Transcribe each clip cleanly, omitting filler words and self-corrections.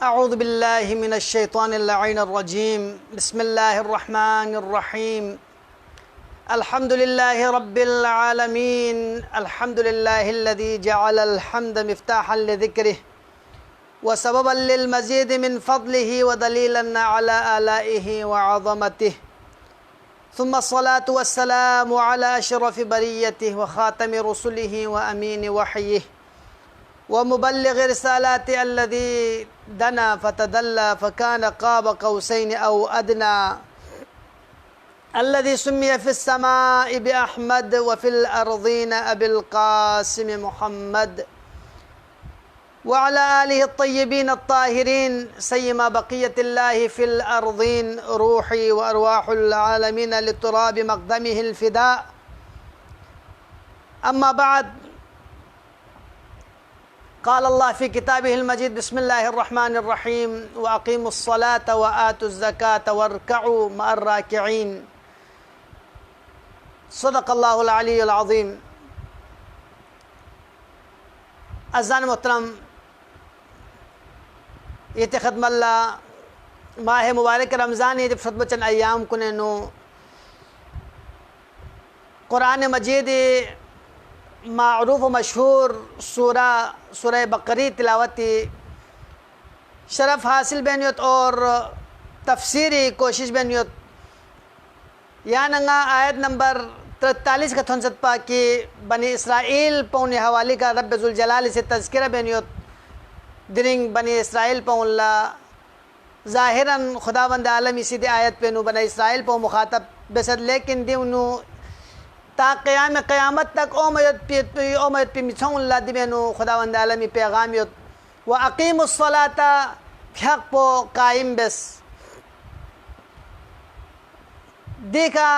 أعوذ بالله من الشيطان اللعين الرجيم. بسم الله الرحمن الرحيم. الحمد لله رب العالمين. الحمد لله الذي جعل الحمد مفتاحا لذكره وسببا للمزيد من فضله ودليلا على آلائه وعظمته، ثم الصلاة والسلام على أشرف بريته وخاتم رسله وأمين وحيه ومبلغ رسالاته الذي دنا فتدلى فكان قاب قوسين أو أدنى، الذي سمي في السماء بأحمد وفي الأرضين أبي القاسم محمد، وعلى آله الطيبين الطاهرين، سيما بقية الله في الأرضين، روحي وأرواح العالمين لتراب مقدمه الفداء. أما بعد، قال الله في كتابه المجيد: بسم الله الرحمن الرحيم، وأقيموا الصلاة وآتوا الزكاة واركعوا مع الراكعين. صدق الله العلي العظيم. अज़ान मोहतरम, ये खदमल्ला माह मुबारक रमज़ान ये जब सदबचन अयाम कुने नो कुरान मजीद मारूफ व मशहूर सूरह बकरी तिलावती शरफ हासिल बेनियत और तफसीरी कोशिश बेनियत या नंगा आयत नंबर 43 का थन सतपा की बनी इसराइल पौने हवाली का रब ज़ुल जलाल से तज़किरा बेनियत दिरिंग बनी इसराइल पौला ज़ाहिरन खुदावंद आलम इसी दे आयत पे नु बनी इसराइल पौ मुखातब बेसद, लेकिन दिनु ता क़यामत तक ओमयत पे मिछौल्ला दिबेनु खुदावंद आलमी पैगाम यत व अक़ीमुस्सलाता हक़ पो कायम बेस देखा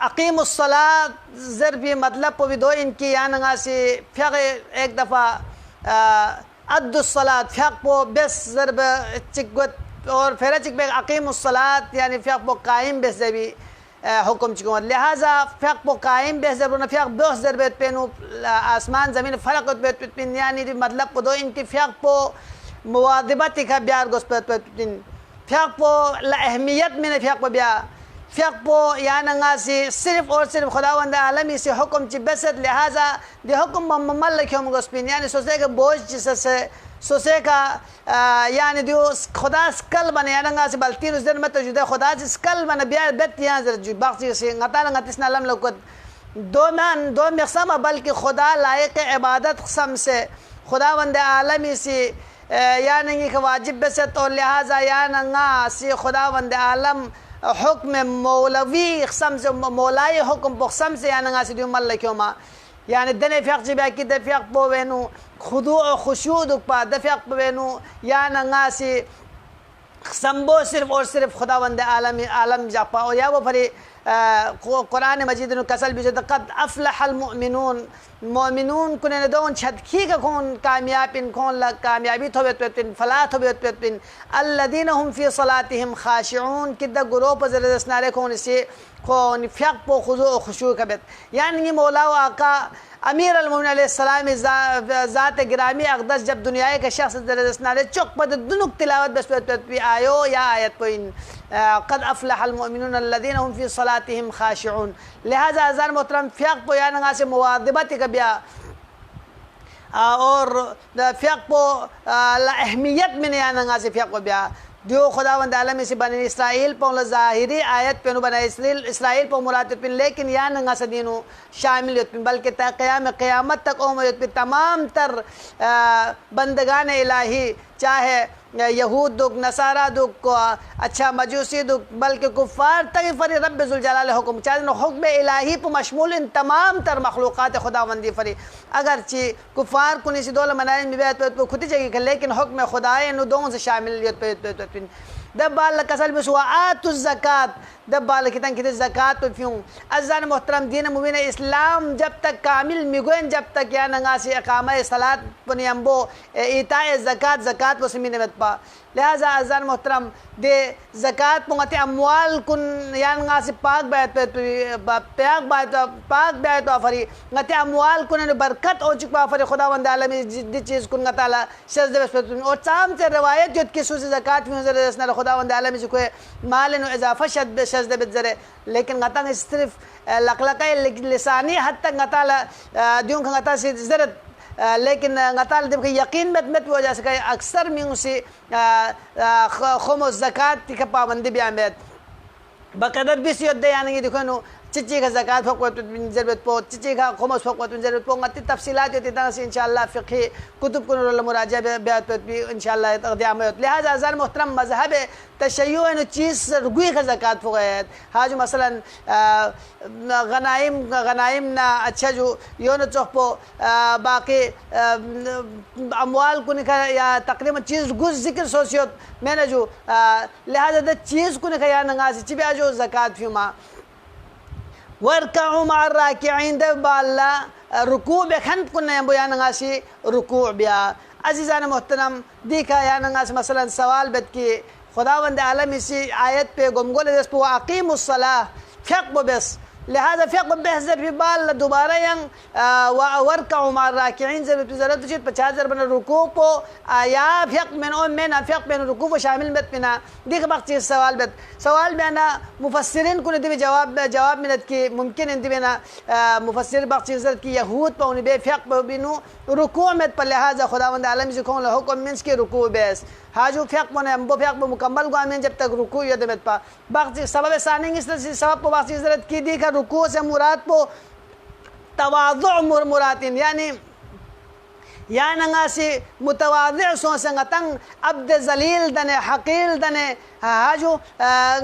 अक़ीमुस्सलात ज़रबी मतलब पो भी दो इनकी यानंगा से फ़िक़ एक दफ़ा अद्दुस्सलात फ़िक़ पो बेस ज़रब चिकवत और फिर चिकबे अक़ीमुस्सलात यानी फ़िक़ पो कायम बेस भी हुक्म चिकवत, लिहाजा फ़िक़ पो कायम बेस ज़रब फ़िक़ बेस ज़रबत पेनु आसमान ज़मीन फ़र्क पेन यानी मतलब पो दो इनकी फ़िक़ पो मुवाज़बत का ब्यार गोस्पत पेन फ़िक़ पो अहमियत में फ़िक़ पो ब्या फ़िक़ पो यानंगा से सिर्फ और सिर्फ खुदावंद आलमी से हुक्म ची बेसत, लिहाजा दे हुक्म ममल लख्यों गोस्पिन यानी सोचे के बोझ जिससे सोचे का यानी दियो खुदा स्कल बने यानंगा से बल्तीन उस दिन में तो जुदा खुदा से स्कल बने ब्यार बेत यहाँ जर जु बाक़ी से ngataला ngatisna lam लौकत दो मक़सम बल्कि खुदा लायक इबादत क़सम से खुदावंद आलमी से यानी के वाजिब बेसत और लिहाजा यानंगा से खुदावंद आलम हुक्म मौलवी क़सम से मौलाई हुक्म क़सम से यानंगा से दियो मल लख्यों मा यानी दने फ़िक़ जी बाकी दे फ़िक़ पो वेनु खुदू और खुशूद उपा दे फ़िक़ पो वेनु यानंगा से संबो सिर्फ और सिर्फ खुदावंद आलम जापा और या वो फरी कुरान मजीद नु कसल भी जो क़द अफ़लहल मोमिनून कुने ने दोन छदकी का कौन कामयाब इन कौन लग कामयाबी थोबे पिन फलाह थोबे पिन अल्लदीना हुम फ़ी सलातिहिम ख़ाशिऊन किद्दा गुरो पर ज़रदस नारे कौन से कौन फ़िक़ पो खुज़ू और खुशू कबत यानी ये मौला व आका अमीर अलमोमिन अलैहिस्सलाम ज़ात गिरामी अक़दस जब दुनिया के शख्स ज़रदस नारे चुक पर दुनुक तिलावत बस पे आयो या आयत को इन क़द अफ़लहल मोमिनून अल्लदीना हुम फ़ी सलातिहिम ख़ाशिऊन, लिहाजा अज़ान मोहतरम फ़िक़ पो यानंगा से मुवाज़बत कबिया और फ़िक़ पो अहमियत में यानंगा से फ़िक़ को ब्या दियो खुदावंद आलमी से बनी इसराइल पो ज़ाहिरी आयत पे बना इसराइल पो मुराद पिन, लेकिन यानंगा से दिनो शामिल पिन बल्कि क़यामत तक ओमयत पे तमाम तर बंदगान इलाही चाहे यहूद दुख नसारा दुख को अच्छा मजूसी दुख बल्कि कुफ़ार तक फरी रब ज़ुल जलाल हुक्म चाहे हुक्म इलाही पर मशमूल इन तमाम तर मखलूक़ात खुदावंदी फरी अगरचे कुफ़ार कुनी सी दौल मनाए में खुद जगह लेकिन हुक्म खुदाए नु दों से शामिल دبال كسل بس وآتوا الزكاة دبال كتان كده زكاة وفيهم أزان محترم دين مبين إسلام جب تک كامل ميگوين جب تک يا نغاسي إقامة صلاة بنيامبو إيتاء الزكاة زكاة وسمين متبا لہذا أزان محترم دے زکات مغتی اموال کن یان غاسی پاک بیت آفری غتی اموال کن برکت او چک آفری خداوند عالمی دی چیز کن غتالا شزد بس اور چام سے روایت جو کہ سوز زکات میں نظر رسنا خداوند عالمی سے کوئی مال نو اضافہ شزد بزرے لیکن غتا صرف لقلقہ لسانی حد تک غتالا دیوں غتا سے زرت لیکن غتال دب یقین مت ہو جا سکے اکثر میں اسی خمس زکات کی پابندی بیان بیت بقدر بیس یود یعنی دیکھو نو چچی کا زکات فقط ضرورت پو چچی کا خمس فقط ضرورت پو غتی تفصیلات ہوتی تاں سے انشاءاللہ فقہی کتب کو مراجعہ بیات بھی انشاءاللہ تقدیم ہوت لہذا ازار محترم مذہب تشیع انو چیز رگوی کا زکات فقط حاج مثلا غنائم نا اچھا جو یون چوپو باقی اموال کو نکا یا تقریبا چیز گز ذکر سوسیوت میں نے جو لہذا دا چیز کو نکا یا نغاسی چی بیا جو زکات فیما واركعوا مع الراكعين دبالا ركوع بخند كنا ينبو يا نغاسي ركوع بيا عزيزان محترم ديكا يا نغاس مثلا سوال بدكي خداوند عالمي سي آيات پہ گمگول دس پو اقيموا الصلاة فقبوا بس لهذا فقب بحزر في بال دوباره ين واركعوا مع الراكعين زي بتزرد تشيت بتشازر من الركوع بو يا فق من من فق من الركوع شامل بت منا ديك وقت السؤال بت سؤال بنا مفسرين كل دي جواب من كي ممكن انت بنا مفسر وقت زرد كي يهود بون بي فق بينو ركوع مت لهذا خداوند عالم يكون له حكم منس كي ركوع بس हाजू फेंक बने हम फेंक मुकम्मल गुआमें जब तक रुकू यद में पा बाकी सबब सानेंगे इस तरह सबब को बाकी ज़रूरत की दी का रुकू से मुराद को तवाज़ु मुरातिन या नंगासी मुतवाज़ि सोच ngатang abd zalil dane haqil dane हाजू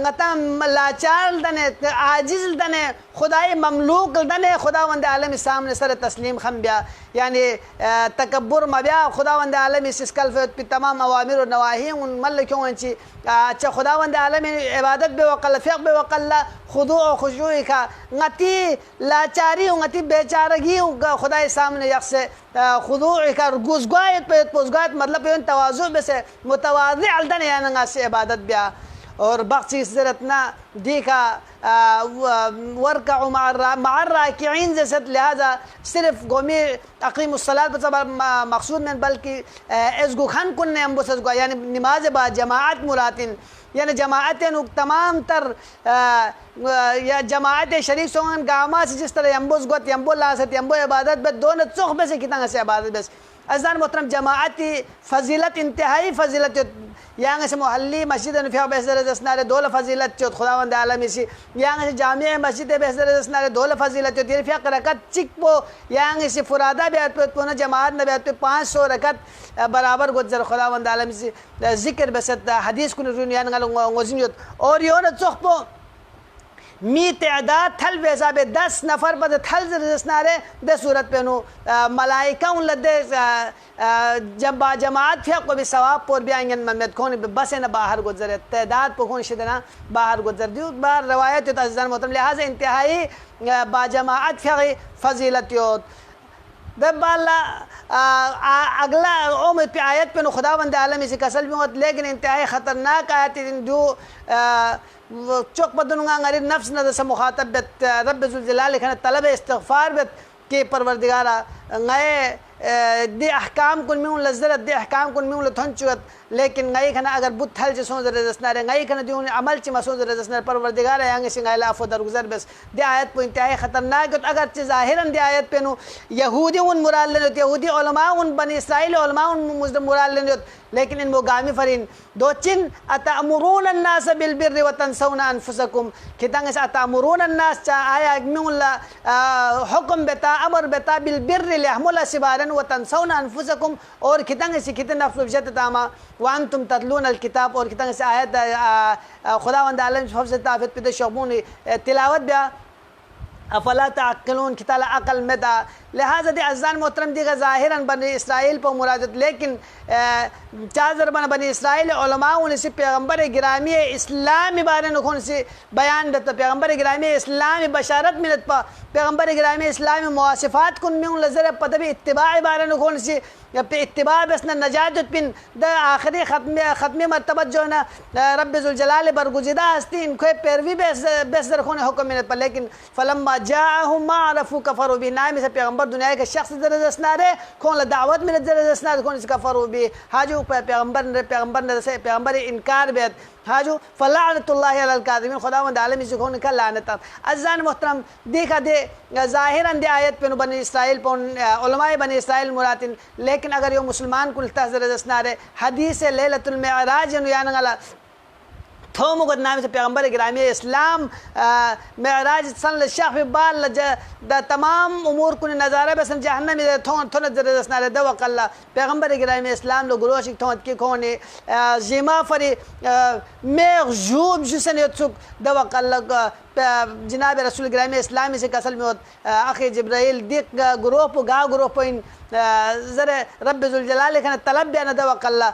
ngатang लाचार दने आजिज़ दने खुदाई ममलूक दने खुदावंद आलम सामने सर तस्लीम खम बिया यानी तकब्बुर मबिया खुदावंद आलम इस कल्फ़त पे तमाम अवामिर और नवाही उन मल्ल क्यों इंची अच्छा खुदावंद आलम इबादत बे वक़ल फ़िक़ बे वक़ल खुदू और खुशूई का ngati लाचारी ngati बेचारगी खुदाई सामने यक्से खुदू का गुज़गायत पे पुज़गायत मतलब पे तवाज़ु बे से मुतवाज़ि अलदने या नंगासी इबादत बिया और बाकी ज़रूरतना दी का वरकअू मअ राकिईन जैसे लिहाजा सिर्फ गोमी अक़ीमुस्सलात बस मक़सूद में बल्कि एज़गु खान कुन्ने हम बस यानी नमाज बा जमाअत मुरातिन यानी जमाअतें तमाम तर या जमाअत शरीक सोंगन गामा से जिस तरह यम्बोस गोत यम्बो लासत यम्बो इबादत बस दोनों चौक में से कितना से इबादत बस अज़ान मोहतरम जमाअती फजीलत इंतहाई फजीलत यांग से मोहल्ली मस्जिद नफिया बेहतर जसनारे दौल फजीलत चौथ खुदावंद आलमी सी यांग से जामिया मस्जिद बेहतर जसनारे दौल फजीलत चौथ ये फिया रकत चिक पो यांग से फुरादा बेहत पे पुना जमात न बेहत पे 500 रकत बराबर गुजर खुदावंद आलमी सी जिक्र बसत हदीस कुन रुनियान गलो ngozinjot और यो न चौक पो मी तादाद थल वैसा बे 10 नफर पर थल जसनारे दे सूरत पे नो मलाइका उन लदे जब जमात फिया को भी सवाब पर भी आएंगे मम्मद कौन बस है ना बाहर गुजरे तादाद पर कौन शिदना बाहर गुजर दी बार रवायत तो अज़ीज़ान मोहतरम लिहाजा इंतहाई बाजमात फिया फजीलत योत दबाला अगला उम्र पे आयत पे नो खुदावंद आलम इसे कसल भी होत लेकिन इंतहाई ख़तरनाक आयत जो चौक बदनुंगा गरीब नफ्स न दस मुखातब बत रब ज़ुल जलाल खान तलब इस्तिग़फ़ार बत के परवरदिगारा गए दे अहकाम कुन में लज़रत दे अहकाम कुन में लथंचुत लेकिन गई खाना अगर बुत हल जसों ज़रे जसनारे गई खाना दियों अमल ची मसों ज़रे जसनारे परवरदिगारा यांगे सिंगाइला अफ़ो दरगुज़र बस दे आयत पे इंतहाई ख़तरनाक अगर ची ज़ाहिरन दे आयत पे नो यहूदी उन मुराद लेने यहूदी उलमा उन बनी इस्राइल उलमा उन मुराद लेने लेकिन इन मुगामी फरीन दो चिन अतअमुरून अन्नास बिलबिर्रि व तंसौना अनफुसकुम कितांगे से अतअमुरून अन्नास चा आया मिउला हुक्म बेता अमर बेता बिलबिर्रि लिहमुला सिबारन व तंसौना अनफुसकुम और कितांगे से कितने नफ्स बिशत तामा वांतुम ततलून अलकिताब और कितांगे से आयत खुदावंद आलम सबसे ताफत पे शबून तिलावत बिया अफला ताक़िलून किताला अकल में दा लिहाजा दे अज़ान मोहतरम दी ज़ाहिरन बनी इसराइल पर मुराद, लेकिन चादर बनी इसराइल उलमा उनसे पैगम्बर गिरामी इस्लामी बारे नखोन से बयान देता, पैगम्बर गिरामी इस्लामी बशारत मिलत पा, पैगम्बर गिरामी इस्लामी मुआसिफात कुन में उन लज़र पदवी इत्तिबा बारे नखोन से इत्तिबा बसना नजात पिन द आखिरी ख़त्मी मरतबा जो है ना रब्बे ज़ुल जलाल बरगुज़िदा हस्ती इनको पैरवी बेस रखोने हुक्म मिलत पा, लेकिन फलम्मा जाअहुम मा अरफू कफ़रू बिही, नाम से पैगम्बर दुनिया के शख्स दरजसना रे कौन दावत मिलत दरजसना कौन इसका कफ़रू बिही, हाजू पैगम्बर ने से पैगम्बर इनकार बेत हाजू फलानतुल्लाहि अलल काज़िमीन, खुदावंद आलम इस कौन का लानत। अज़ान मोहतरम देखा दे ज़ाहिरन दे आयत पे बनी इसराइल पर उलमाए बनी इसराइल मुरातिन, लेकिन अगर यो मुसलमान कुल तहज़रसना रे हदीस लैलतुल मेअराज यान गला थो मुगद नाम से पैगम्बर गिरामी इस्लाम मेअराज सन शफ़ बाल द तमाम उमूर कुन नज़ारा बसन जहन्नम में थोन थोन जरसना रे दवा कल्ला पैगम्बर गिरामी इस्लाम लो गुरोश थोन की कोने जिमा फरी मेगजूब जिसने उत्सुक दवा कल्ला जनाब रसूल गिरामी इस्लामी से कसल में आखिर जिब्राइल दिक ग्रुप गा ग्रुप इन ज़रे रब्बे ज़ुल जलाल खाने तलब बयान दवा कल्ला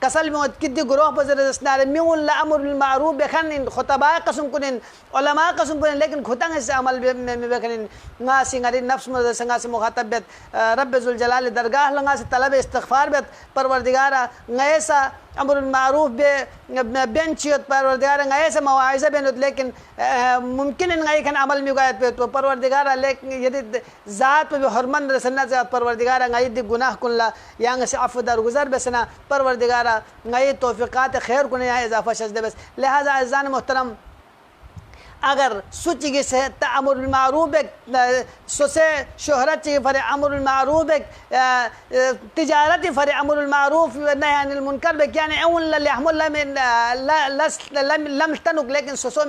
कसल में किद्दी ग्रोह पर ज़रसना रे मिउल अमर बिल मारूफ बेखन इन खुतबा कसम कुनिन उलमा कसम कुनिन, लेकिन खुतंग से अमल में बेखन ना सिंगारी नफ्स में संगा से मुखातब बेत रब्बे ज़ुल जलाल दरगाह लंगा से तलब इस्तिग़फ़ार बेत परवरदिगारा ngaysa अमरुल मारूफ बेंचियत परवरदिगार ngaysa मवाइज़ा बेनुत, लेकिन मुमकिन ngay खन अमल में गायत पे तो परवरदिगारा लेकिन यदि ज़ात पे हरमन रसना ज़ात परवरदिगारा ngay दी गुनाह कुल्ला यांग से अफ़ दरगुज़र बसना परवरदिगारा ngay तौफ़ीक़ात खैर कुने यहाँ इज़ाफ़ा शज़ दे बस। लिहाजा अज़ान मोहतरम अगर सुचिगे से अमर बिल मारूफ सोसे शोहरत चाहिए फरे अमर बिल मारूफ तिजारती फरे अमर बिल मारूफ नही अनिल मुनकर बे क्या ने उन लहमुल्ला में लम तनुक, लेकिन सोसो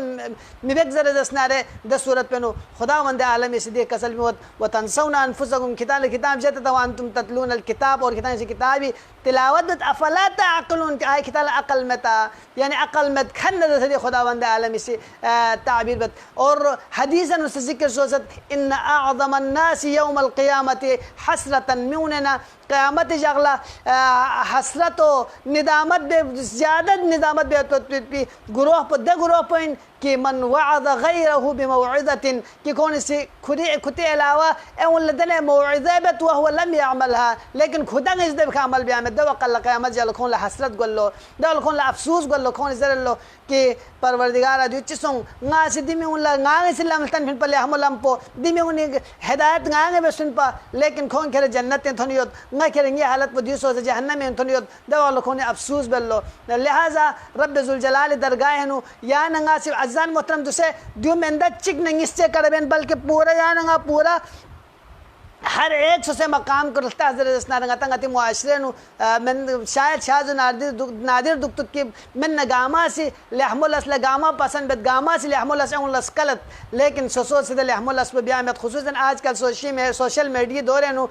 मिबेक ज़रदसना रे द सूरत पे नो खुदावंद आलम इस दे कसल में व तंसौना अनफुसकुम किताब जत तवांतुम ततलून अल किताब और किताब से किताबी तिलावत अफला ताक़िलून आय किताब अक़ल में ता यानी अक़ल में खन दे खुदावंद आलम इस ताबीर बत और हदीसन उस ज़िक्र सोसत इन अअज़म अन्नास यौमल क़ियामति हसरतन मिउनना क़यामत जगला हसरत निदामत बे ज़्यादा निदामत बे गुरोह पर द गुरोह पर कि मन वअद गैरहु बिमौइज़तिन कि कौन सी खुदे अलावा एवं लदने मौइज़ा बत वह लम यअमलहा, लेकिन खुदा ने इस दे अमल बयान में दवा कल क़यामत जल कौन ला हसरत गल्लो दल कौन ला अफसोस गल्लो कौन ज़रलो कि परवरदिगार दुचिसों ना सिद्धि में उनला ना इस्लाम तन फिर पले हम लंपो दिमे उन्हें हिदायत ना बे सुन पा, लेकिन कौन करे जन्नत थोनियत ना करेंगे हालत पर दिसो से जहन्नम में थोनियत दवा कौन अफसोस बल्लो। लिहाजा रब्बे ज़ुल जलाल दरगाह नु या नंगा सिर्फ अज़ान मोहतरम तुसे दियो मेंदा चिक नंगिस से करबेन बल्कि पूरा या नंगा पूरा हर एक से मकाम को रखता हज़रत नगती मुआशरे मन शायद शाज नादिर दुख तुक की मन नगामा से लहमुलस लगामा पसंद बेद गामा से लहमुलस लस्कलत, लेकिन सोसो से लहमुलस पे ब्याह में खुसूसन आजकल सोशल मीडिया दौरे नु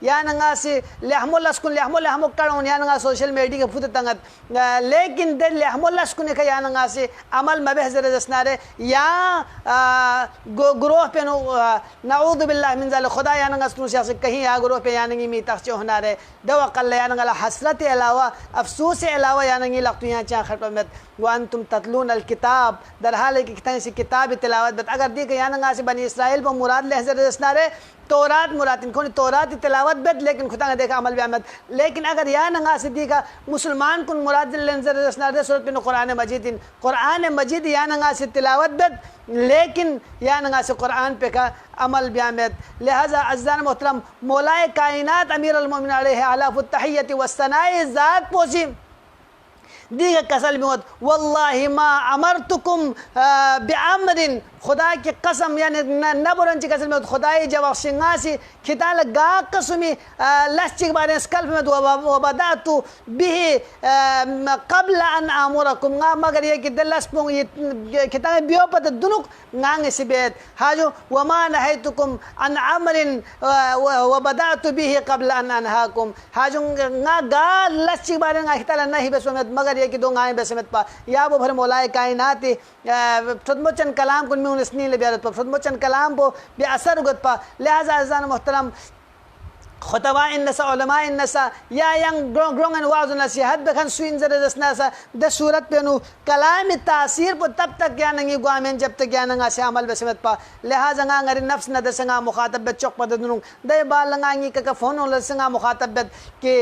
या नंगा से लहमुलस कुन लहमुल कड़ों या नंगा सोशल मीडिया के फुद तंगत, लेकिन दे लहमुलस कुन का या नंगा से अमल मबे हज़रत नारे या ग्रोह पे नु नऊज़ु बिल्लाह मिन ज़ालिक खुदा या नंगा से कहीं आगरो पे यानंगी मी तख्चो होना रे दवा कल यानंगला हसरत अलावा अफसोस अलावा यानंगी लगतु यहाँ चा खटो में वन तुम ततलून अल किताब दरहाल की कितने सी किताब तिलावत बत अगर दी यानंगा से बनी इसराइल पर मुराद लहज़रसना रे तौरात मुराद इनको तौरात तिलावत बेद, लेकिन खुदा ने देखा अमल ब्यामत, लेकिन अगर या नंगा से दी का मुसलमान कुन मुराद लहज़रसना रे सूरत पे कुरान मजीद या नंगा से तिलावत बेद, लेकिन या नंगा से कुरान पे का अमल ब्यामत। लिहाजा अज़ान मोहतरम मौलाए कायनात अमीर अल मोमिनीन अलैहि अलाफ़ुत तहिय्यति वस्सनाए ज़ात पोसी दीगर कसल में वल्लाहि मा अमरतुकुम बिअमरिन खुदा की कसम यानी नबरन की कसम में खुदाई जवाब सिंगासी खिताल गा कसमी लस्चिक बारे स्कल्प में वबदातु बिही कबल अन आमुरकुम गा मगर ये कि दलस पोंग ये खिताल बियो पत दुनुक गांग सिबेत हाजो वमा नहैतुकुम अन अमरिन वबदातु बिही कबल अन अनहाकुम हाजो गा लस्चिक बारे गा खिताल नहीं बस में मगर बारी कि दो गाय बेसमत पा या वो भर मौलाए कायनात फुदमोचन कलाम कुन में उनसनी ले बियारत पा फुदमोचन कलाम बो बे असर उगत पा लिहाजा अज़ान मोहतरम खुतबा इन्नसा उलमा इन्नसा या यंग ग्रोंग एंड वाज नसीहत बखन सुइन जरे दसनासा द सूरत पेनु कलाम तासीर पर तब तक क्या नंगी ग्वामें जब तक क्या नंगा से अमल बसमत पा लिहाजा ngari नफ्स न दसंगा मुखातब बे चौक पद दुनु दे बाल लंगांगी का फोन ल संगा मुखातब बे के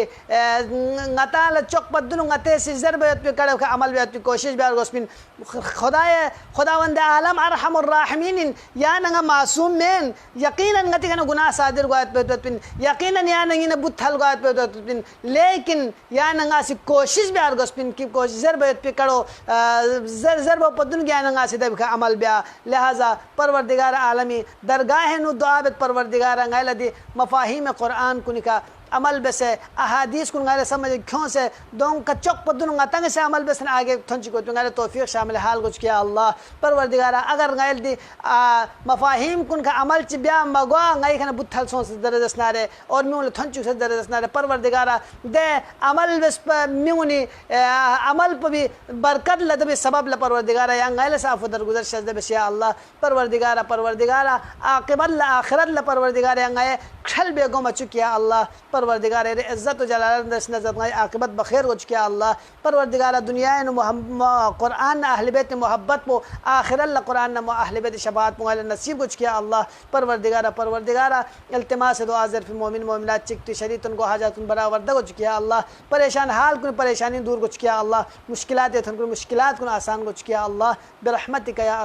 ngata ल चौक पद दुनु ngate से जरबत पे करे अमल बे की कोशिश बे गोस्पिन खुदावंद आलम अरहमुर राहिमीन या नंगा मासूम में यकीनन ngati kana गुनाह सादिर गोत पे यकीनन या नंगी न बुथल गोत पे लेकिन या नंगा से कोशिश बे गोस्पिन की कोशिश जरबत पे करो जर पदुन ज्ञान से दब का अमल ब्या लिहाजा परवरदिगार आलमी दरगाह नु दुआबत परवरदिगार अंगलदी मफाहिम कुरान कुनिका अमल बसे अहादीस कुन गाले समझ क्यों से दों का चौक पदुन तंग से अमल बसन आगे थंची को गाले तौफीक शामिल हाल कुछ किया अल्लाह परवरदिगार अगर गायल दी मफाहिम कुन का अमल च ब्या मगवा गाई खन बुथल सो से दरजस नारे और म्यूल थंची से दरजस नारे परवरदिगार दे अमल बस म्यूनी अमल पर भी बरकत लद भी सबब ल परवरदिगार या गाले साफ दरगुजर शजद बस या अल्लाह परवरदिगार आकिबत ल आखिरत ल परवरदिगार या गाय खल बेगो मचुकिया अल्लाह परवरदिगार इज़्ज़त व जलालत नज़त गई आक़िबत बखैर हो चुकी अल्लाह परवरदिगार दुनिया न कुरान अहले बैत मोहब्बत को आखिरत ल कुरान न अहले बैत शफाअत मुआल नसीब हो चुकी अल्लाह परवरदिगार इल्तिमास दुआ ज़रफ़ मोमिन मोमिनात चिकती शरीतन को हाजतन बरावर्द हो चुकी अल्लाह परेशान हाल को परेशानी दूर हो चुकी अल्लाह मुश्किलात को आसान हो चुकी अल्लाह बिरहमतिक या